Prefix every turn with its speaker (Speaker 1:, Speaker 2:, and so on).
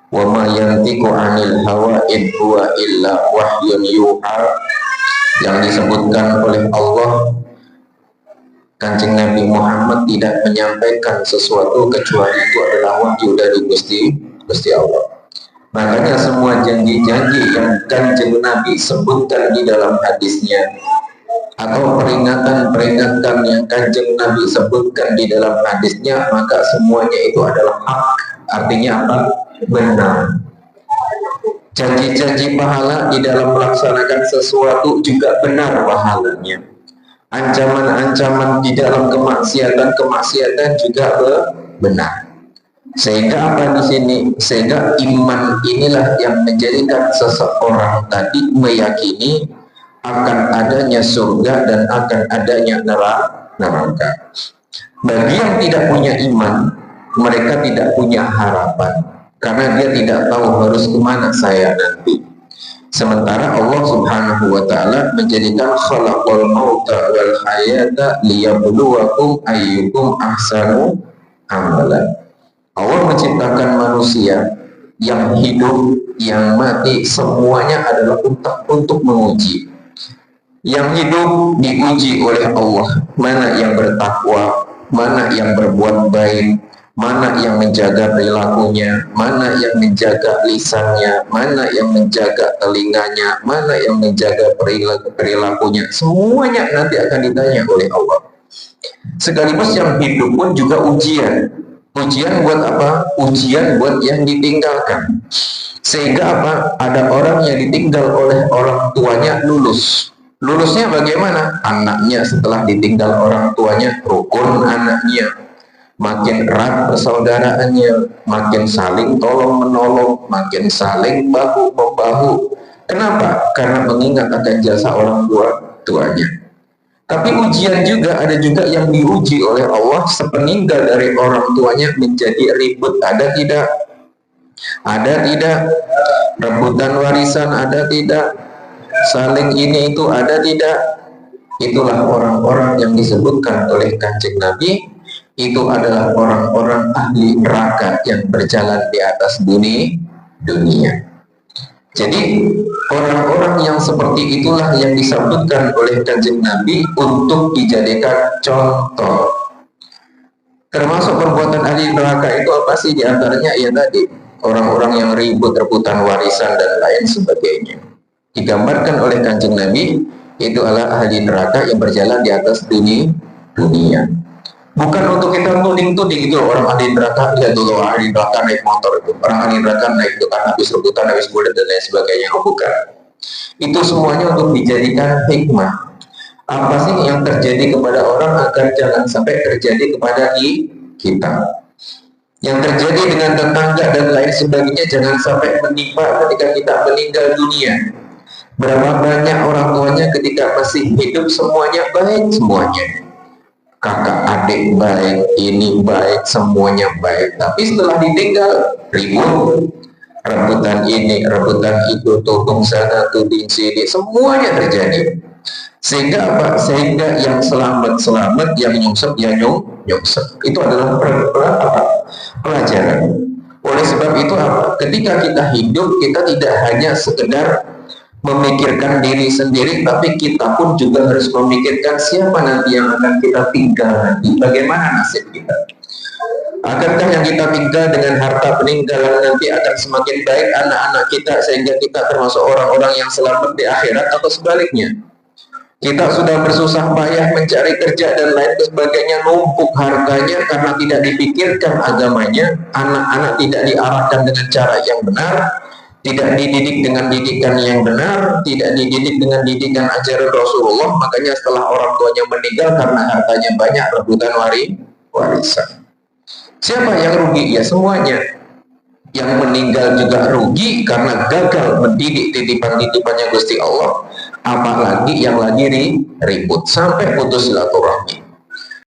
Speaker 1: wa ma yantiqu 'anil hawa in huwa illa wahyun yuha, yang disebutkan oleh Allah, Kanjeng Nabi Muhammad tidak menyampaikan sesuatu kecuali itu adalah wahyu dari Gusti Allah. Makanya semua janji-janji yang Kanjeng Nabi sebutkan di dalam hadisnya, atau peringatan-peringatan yang Kanjeng Nabi sebutkan di dalam hadisnya, maka semuanya itu adalah hak. Artinya apa? Benar. Janji-janji pahala di dalam melaksanakan sesuatu juga benar pahalanya. Ancaman-ancaman di dalam kemaksiatan juga benar. Sehingga apa di sini? Sehingga iman inilah yang menjadikan seseorang tadi meyakini akan adanya surga dan akan adanya neraka. Bagi yang tidak punya iman, mereka tidak punya harapan, karena dia tidak tahu harus kemana saya nanti. Sementara Allah Subhanahu wa ta'ala menjadikan khalaqal mauta wal hayata liyabluwakum ayyukum ahsanu amalan. Allah menciptakan manusia yang hidup, yang mati, semuanya adalah untuk menguji. Yang hidup diuji oleh Allah, mana yang bertakwa, mana yang berbuat baik, mana yang menjaga perilakunya, mana yang menjaga lisannya, mana yang menjaga telinganya, mana yang menjaga perilakunya. Semuanya nanti akan ditanya oleh Allah. Sekaligus yang hidup pun juga ujian. Ujian buat apa? Ujian buat yang ditinggalkan. Sehingga apa? Ada orang yang ditinggal oleh orang tuanya lulus. Lulusnya bagaimana? Anaknya setelah ditinggal orang tuanya rukun anaknya, makin erat persaudaraannya, makin saling tolong menolong, makin saling bahu membahu. Kenapa? Karena mengingat akan jasa orang tuanya. Tapi ujian juga, ada juga yang diuji oleh Allah sepeninggal dari orang tuanya menjadi ribut. Ada tidak? Ada tidak? Rebutan warisan ada tidak? Saling ini itu ada tidak? Itulah orang-orang yang disebutkan oleh Kanjeng Nabi, itu adalah orang-orang ahli neraka yang berjalan di atas dunia. Jadi orang-orang yang seperti itulah yang disebutkan oleh Kanjeng Nabi untuk dijadikan contoh. Termasuk perbuatan ahli neraka itu apa sih? Di antaranya ya tadi, orang-orang yang ribut rebutan warisan dan lain sebagainya. Digambarkan oleh Kanjeng Nabi itu adalah ahli neraka yang berjalan di atas dunia. Bukan untuk kita tuding-tuding itu orang ahli neraka, lihat dulu ahli neraka naik motor itu, orang ahli neraka naik itu kan habis rebutan, habis bulat dan lain sebagainya. Oh bukan. Itu semuanya untuk dijadikan hikmah. Apa sih yang terjadi kepada orang agar jangan sampai terjadi kepada kita. Yang terjadi dengan tetangga dan lain sebagainya jangan sampai menimpa ketika kita meninggal dunia. Berapa banyak orang tuanya ketika masih hidup semuanya baik semuanya. Kakak adik baik, ini baik, semuanya baik. Tapi setelah ditinggal ribut, rebutan ini, rebutan itu, tudung sana, tuding sini, semuanya terjadi. Sehingga apa? Sehingga yang selamat, yang nyungsep, ya nyungsep. Itu adalah pelajaran. Oleh sebab itu apa? Ketika kita hidup, kita tidak hanya sekedar memikirkan diri sendiri, tapi kita pun juga harus memikirkan siapa nanti yang akan kita tinggal nanti, bagaimana nasib kita. Akankah yang kita tinggal dengan harta peninggalan nanti akan semakin baik anak-anak kita sehingga kita termasuk orang-orang yang selamat di akhirat, atau sebaliknya? Kita sudah bersusah payah mencari kerja dan lain sebagainya, numpuk hartanya karena tidak dipikirkan agamanya, anak-anak tidak diarahkan dengan cara yang benar, tidak dididik dengan didikan yang benar, tidak dididik dengan didikan ajaran Rasulullah. Makanya setelah orang tuanya meninggal karena hartanya banyak, rebutan warisan. Siapa yang rugi? Ya semuanya. Yang meninggal juga rugi karena gagal mendidik titipan-titipannya Gusti Allah. Apalagi yang lagi ribut sampai putus silaturahmi.